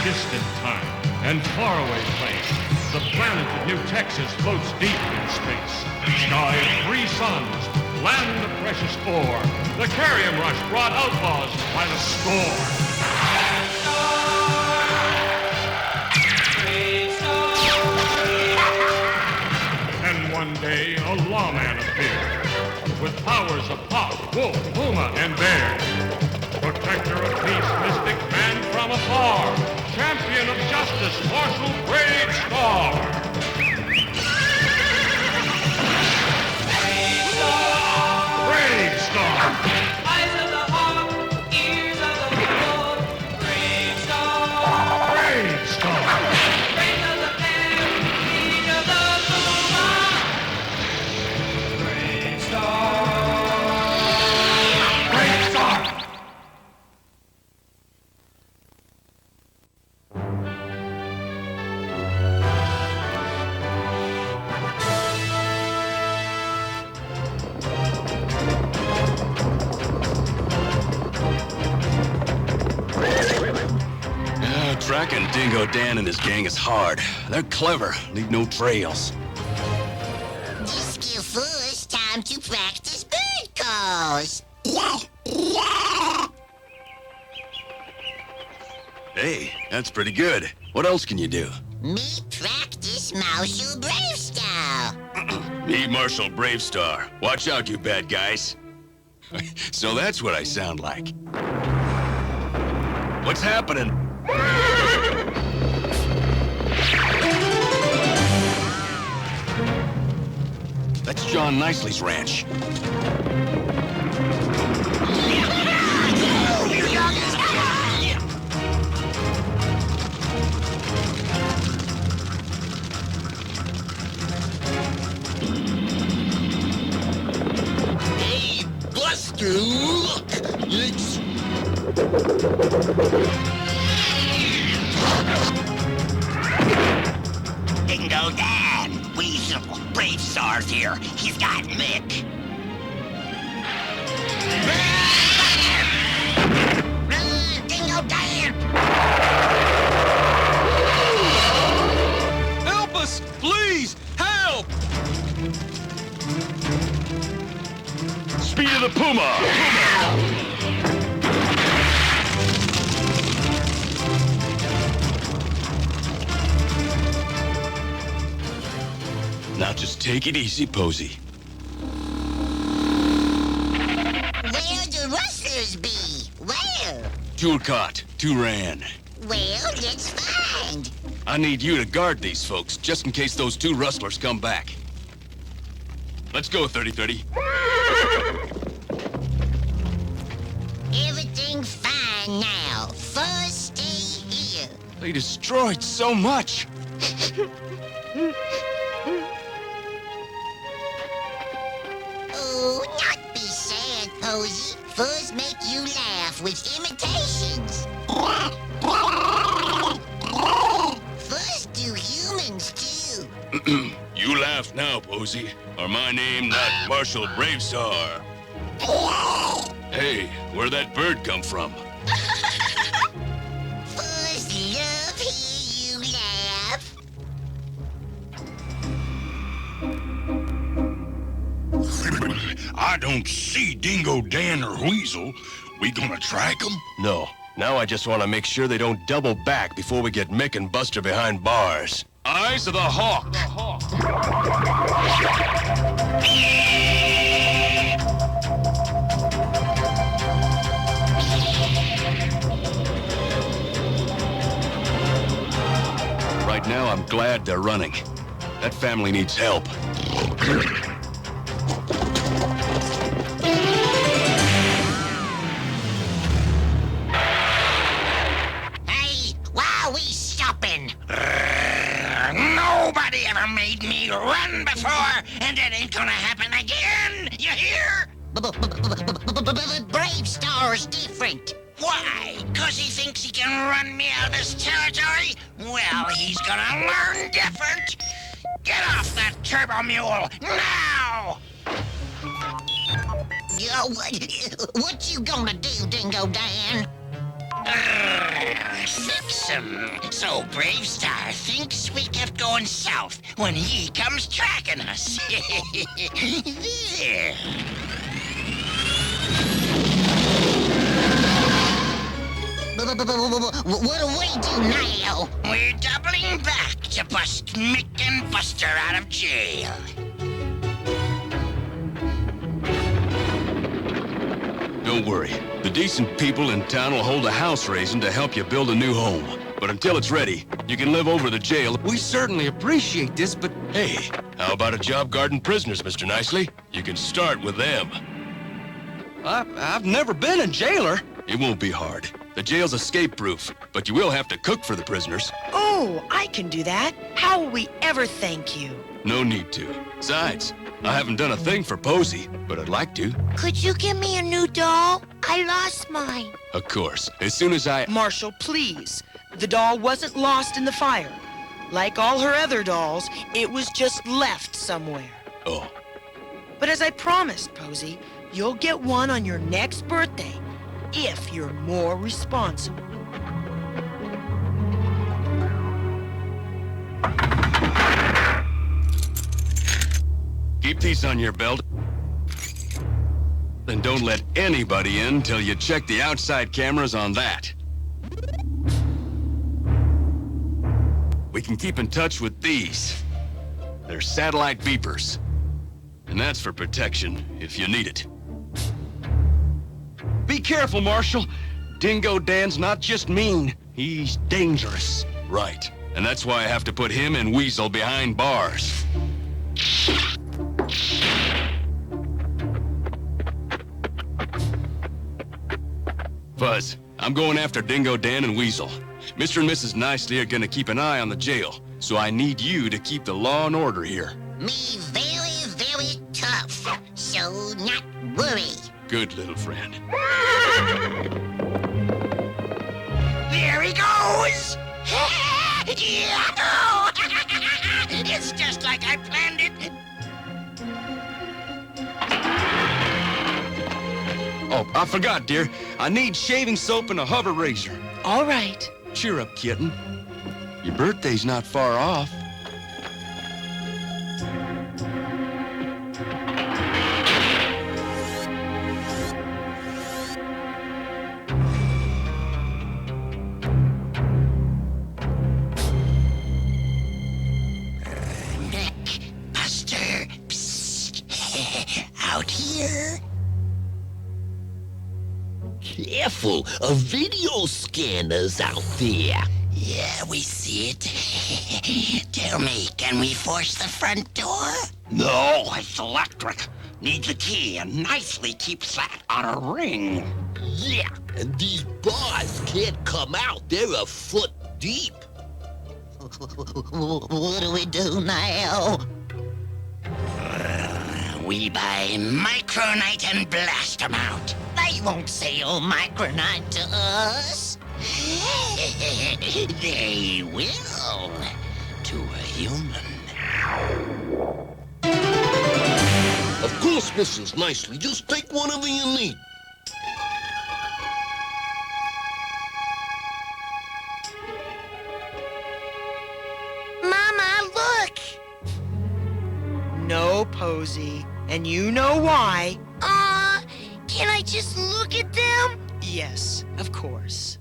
distant time and faraway place, the planet of New Texas floats deep in space. Sky of 3 suns, land of precious ore. The Carrium Rush brought outlaws by the score. And one day, a lawman appeared with powers of hawk, wolf, puma, and bear. Protector of peace, mystic man from afar. Champion of justice, Marshal Bravestarr. Bravestarr. Eyes of the hawk, ears of the bull. Bravestarr. Bravestarr. Brains of the bear, feet of the puma. Bravestarr. Bravestarr. Tracking Dingo Dan and his gang is hard. They're clever, leave no trails. Just your first time to practice bird calls. Hey, that's pretty good. What else can you do? Me practice Marshal Bravestarr. Me, Marshal Bravestarr. Watch out, you bad guys. So that's what I sound like. What's happening? That's John Nicely's ranch. Hey, Buster, look! It's... Dingo Dan, Weasel, Bravestarr's here. He's got Mick. Run, Dingo Dan! Help us! Please! Help! Speed of the Puma! Now just take it easy, Posey. Where do rustlers be? Where? Toolcott, 2 ran. Well, let's find. I need you to guard these folks, just in case those 2 rustlers come back. Let's go, 30-30. Everything fine now. First stay here. They destroyed so much. Oh, not be sad, Posey. First make you laugh with imitations. First do humans, too. You laugh now, Posey, or my name not Marshal Bravestarr. Hey, where'd that bird come from? First love hear you laugh. I don't see Dingo Dan or Weasel. We gonna track them? No. Now I just want to make sure they don't double back before we get Mick and Buster behind bars. Eyes of the Hawk! Right now, I'm glad they're running. That family needs help. Hey, why are we stopping? Nobody ever made me run before, and it ain't gonna happen again. You hear? Bravestarr's different. Why? 'Cause he thinks he can run me out of this territory? Well, he's gonna learn different. Get off that turbo mule now! What you gonna do, Dingo Dan? fix 'em. So Bravestarr thinks we kept going south when he comes tracking us. There. What do we do now? We're doubling back to bust Mick and Buster out of jail. Don't worry. The decent people in town will hold a house raising to help you build a new home. But until it's ready, you can live over the jail. We certainly appreciate this, but Hey, how about a job guarding prisoners, Mr. Nicely? You can start with them. I've never been a jailer. It won't be hard. The jail's escape-proof, but you will have to cook for the prisoners. Oh, I can do that. How will we ever thank you? No need to. Besides, I haven't done a thing for Posey, but I'd like to. Could you give me a new doll? I lost mine. Of course. As soon as I... Marshal, please. The doll wasn't lost in the fire. Like all her other dolls, it was just left somewhere. Oh, But as I promised, Posey, you'll get one on your next birthday, if you're more responsible. keep these on your belt. And don't let anybody in till you check the outside cameras on that. We can keep in touch with these. They're satellite beepers. And that's for protection, if you need it. be careful, Marshal. Dingo Dan's not just mean, he's dangerous. Right. And that's why I have to put him and Weasel behind bars. Fuzz, I'm going after Dingo Dan and Weasel. Mr. and Mrs. Nicely are gonna keep an eye on the jail, so I need you to keep the law and order here. Me very, very tough. So not worry. Good little friend. There he goes! Yahoo! It's just like I planned it. Oh, I forgot, dear. I need shaving soap and a hover razor. All right. Cheer up, kitten. Your birthday's not far off. Nick, Buster, psst. Out here. Careful, a video scanner's out there. Yeah, we see it. Tell me, can we force the front door? No, it's electric. Needs a key and nicely keeps that on a ring. Yeah, and these bars can't come out. They're a foot deep. What do we do now? We buy micronite and blast them out. They won't sell micronite to us. They will. To a human. Of course, Mrs. Nicely. Just take whatever you need. Mama, look. No, Posey. And you know why. Can I just look at them? Yes, of course.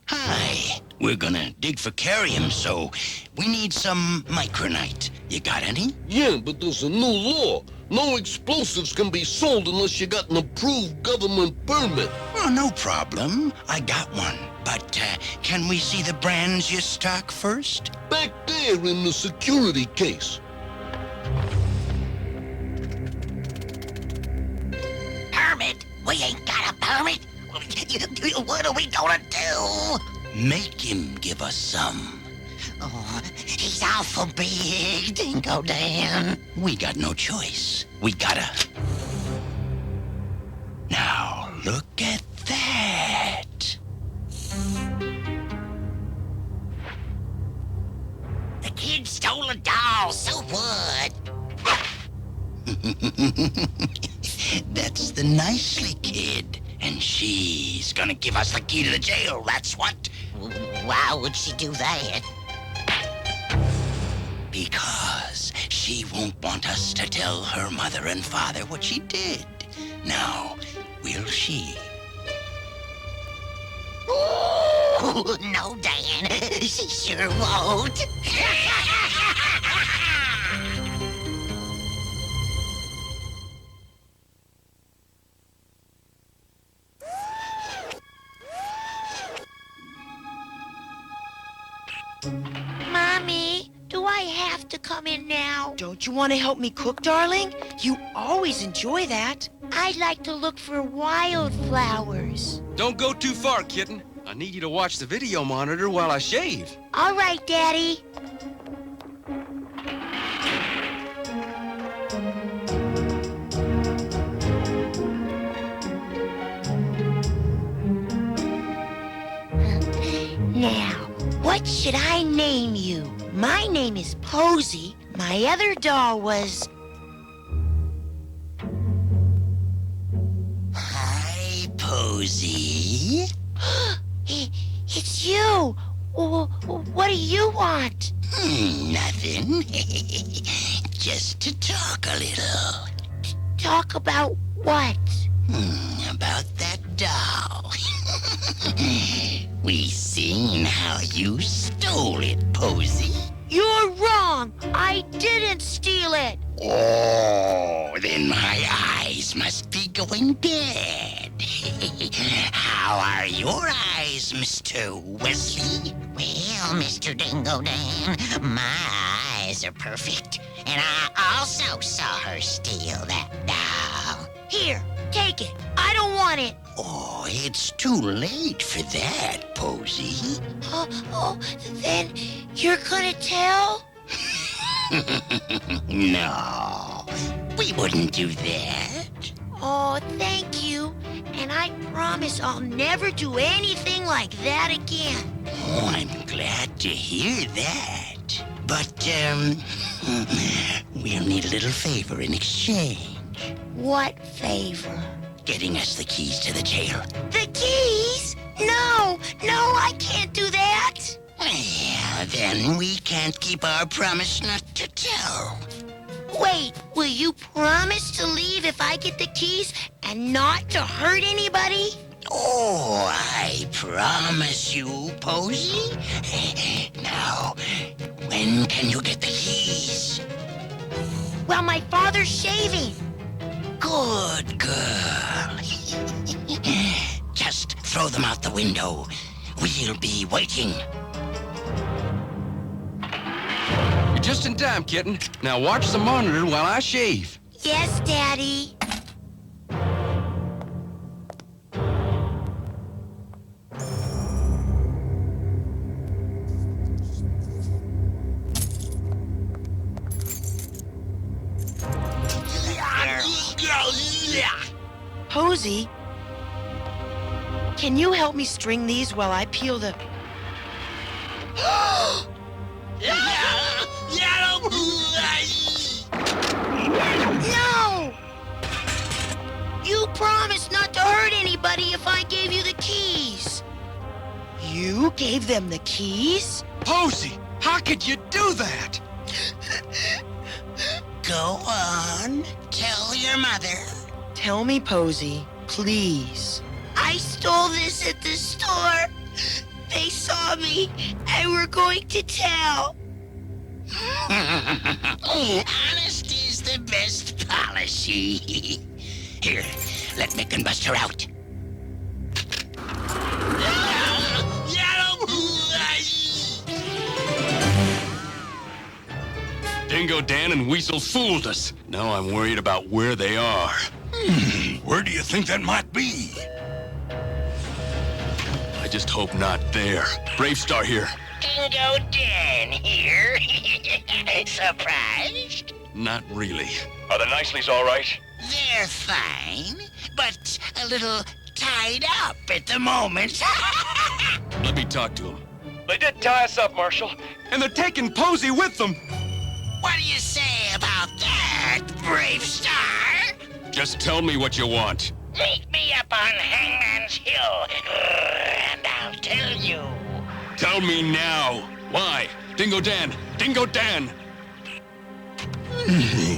Hi. We're gonna dig for carium, so we need some micronite. You got any? Yeah, but there's a new law. No explosives can be sold unless you got an approved government permit. Oh, no problem. I got one. But can we see the brands you stock first? Back there in the security case. Permit? We ain't got a permit. What are we gonna do? Make him give us some. Oh, he's awful big, Dingo Dan. We got no choice. We gotta. Now, look at that. The kid stole a doll, so what? That's the Nicely kid. And she's gonna give us the key to the jail, that's what. Why would she do that? Because she won't want us to tell her mother and father what she did. Now, will she? Ooh, no, Dan. She sure won't. Mommy, do I have to come in now? Don't you want to help me cook, darling? You always enjoy that. I'd like to look for wildflowers. Don't go too far, kitten. I need you to watch the video monitor while I shave. All right, Daddy. Now, what should I name you? My name is Posy. My other doll was... Hi, Posy. It's you. What do you want? Nothing. Just to talk a little. Talk about what? About that doll. We seen how you stole it, Posy. You're wrong. I didn't steal it. Oh, then my eyes must be going bad. How are your eyes, Mr. Wesley? Well, Mr. Dingo Dan, my eyes are perfect. And I also saw her steal that doll. Here, take it. I don't want it. Oh, it's too late for that, Posy. Then you're gonna tell? No, we wouldn't do that. Oh, thank you. And I promise I'll never do anything like that again. Oh, I'm glad to hear that. But, we'll need a little favor in exchange. What favor? Getting us the keys to the jail. The keys? No, I can't do that. Well, then we can't keep our promise not to tell. Wait, will you promise to leave if I get the keys and not to hurt anybody? Oh, I promise you, Posy. Now, when can you get the keys? Well, my father's shaving. Good girl. Just throw them out the window. We'll be waiting. You're just in time, kitten. Now watch the monitor while I shave. Yes, Daddy. Posy, can you help me string these while I peel the... No! You promised not to hurt anybody if I gave you the keys. You gave them the keys? Posy, how could you do that? Go on. Tell your mother. Tell me, Posy, please. I stole this at the store. They saw me and were going to tell. Honesty's the best policy. Here, let Mick and Buster out. Dingo Dan and Weasel fooled us. Now I'm worried about where they are. Where do you think that might be? I just hope not there. Bravestarr here. Dingo Dan here. Surprised? Not really. Are the Niceleys all right? They're fine, but a little tied up at the moment. Let me talk to him. They did tie us up, Marshal. And they're taking Posy with them. What do you say about that, Bravestarr? Just tell me what you want. Meet me up on Hang and I'll tell you. Tell me now. Why? Dingo Dan! Dingo Dan!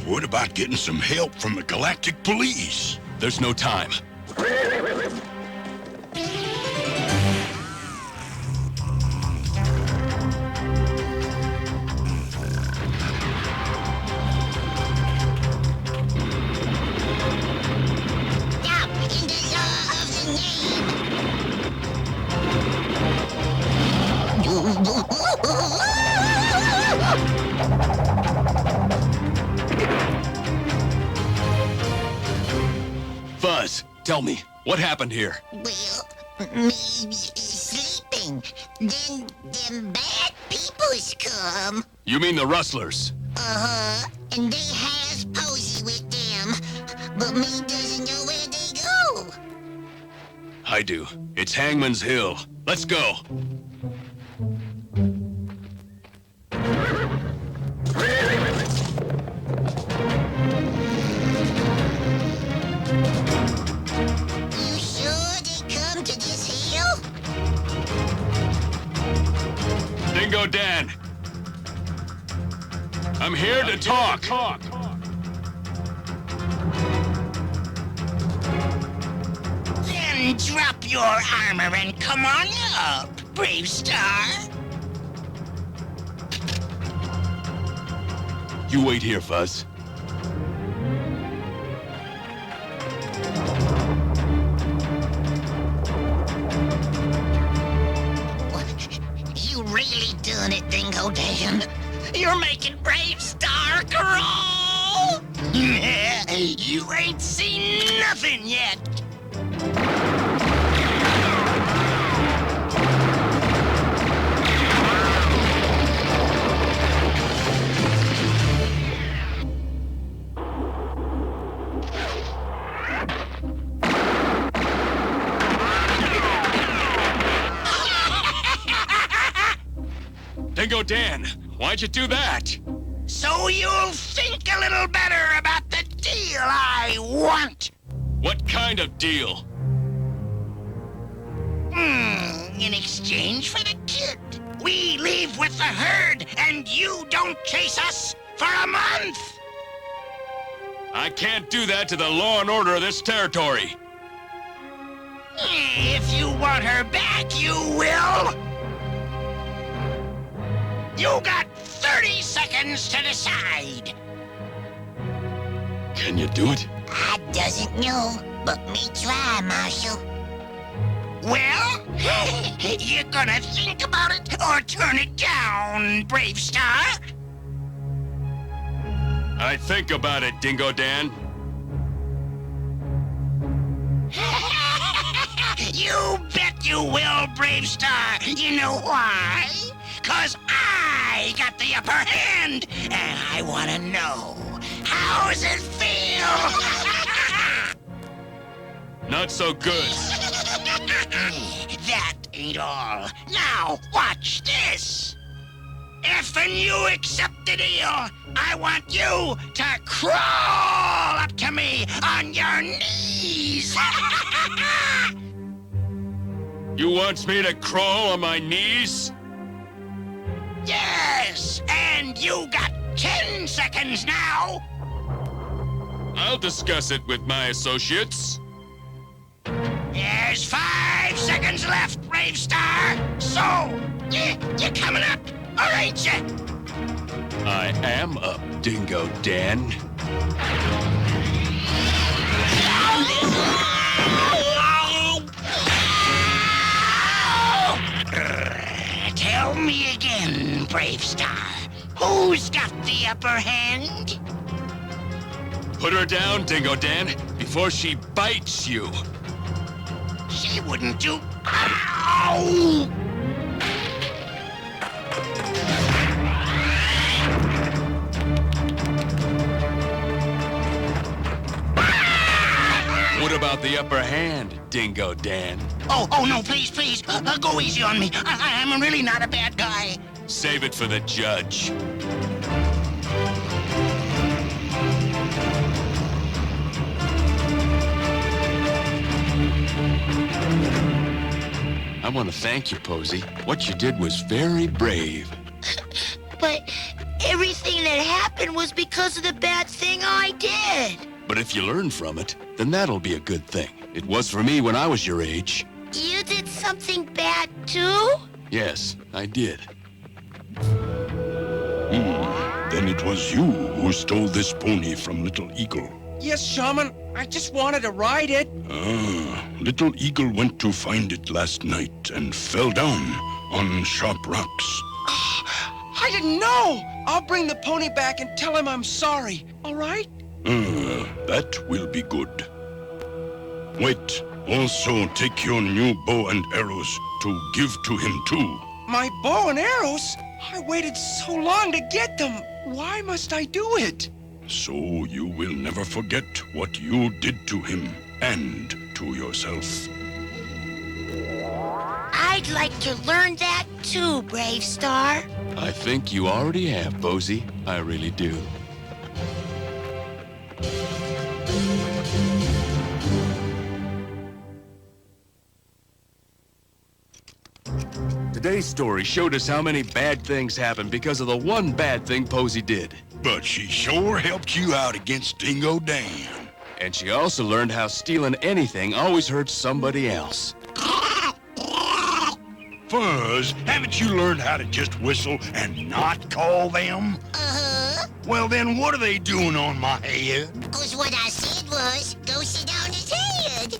What about getting some help from the Galactic Police? There's no time. Now, in the law of the Fuzz, tell me, what happened here? Well, me sleeping. Then them bad peoples come. You mean the rustlers? Uh-huh. And they has Posey with them. But me doesn't know where they go. I do. It's Hangman's Hill. Let's go. You sure they come to this hill? Dingo Dan! I'm here to talk. Then drop your armor and come on up, Bravestarr. You wait here, Fuzz. You really done it, Dingo Dan. You're making Bravestarr crawl! You ain't seen nothing yet! Dingo Dan, why'd you do that? So you'll think a little better about the deal I want! What kind of deal? In exchange for the kid, we leave with the herd and you don't chase us for a month! I can't do that to the law and order of this territory. If you want her back, you will! You got 30 seconds to decide! Can you do it? I doesn't know, but me try, Marshal. Well, you gonna think about it or turn it down, Bravestarr? I think about it, Dingo Dan. You bet you will, Bravestarr. You know why? 'Cause I got the upper hand, and I want to know, how's it feel? Not so good. That ain't all. Now, watch this. If you accept the deal, I want you to crawl up to me on your knees. You want me to crawl on my knees? Yes, and you got 10 seconds now. I'll discuss it with my associates. There's 5 seconds left, Bravestarr. So, you coming up, or ain't you? I am up, Dingo Dan. Tell me again, Bravestarr. Who's got the upper hand? Put her down, Dingo Dan, before she bites you. She wouldn't do... Ow! What about the upper hand, Dingo Dan? Oh, no, please, go easy on me. I'm really not a bad guy. Save it for the judge. I want to thank you, Posey. What you did was very brave. But everything that happened was because of the bad thing I did. But if you learn from it, then that'll be a good thing. It was for me when I was your age. You did something bad too? Yes, I did. Then it was you who stole this pony from Little Eagle. Yes, Shaman. I just wanted to ride it. Little Eagle went to find it last night and fell down on sharp rocks. I didn't know. I'll bring the pony back and tell him I'm sorry. All right? That will be good. Wait, also take your new bow and arrows to give to him too. My bow and arrows? I waited so long to get them. Why must I do it? So you will never forget what you did to him and to yourself. I'd like to learn that too, Bravestarr. I think you already have, Posey. I really do. Today's story showed us how many bad things happened because of the one bad thing Posey did. But she sure helped you out against Dingo Dan. And she also learned how stealing anything always hurts somebody else. Fuzz, haven't you learned how to just whistle and not call them? Uh-huh. Well, then what are they doing on my head? 'Cause what I said was, go sit on his head.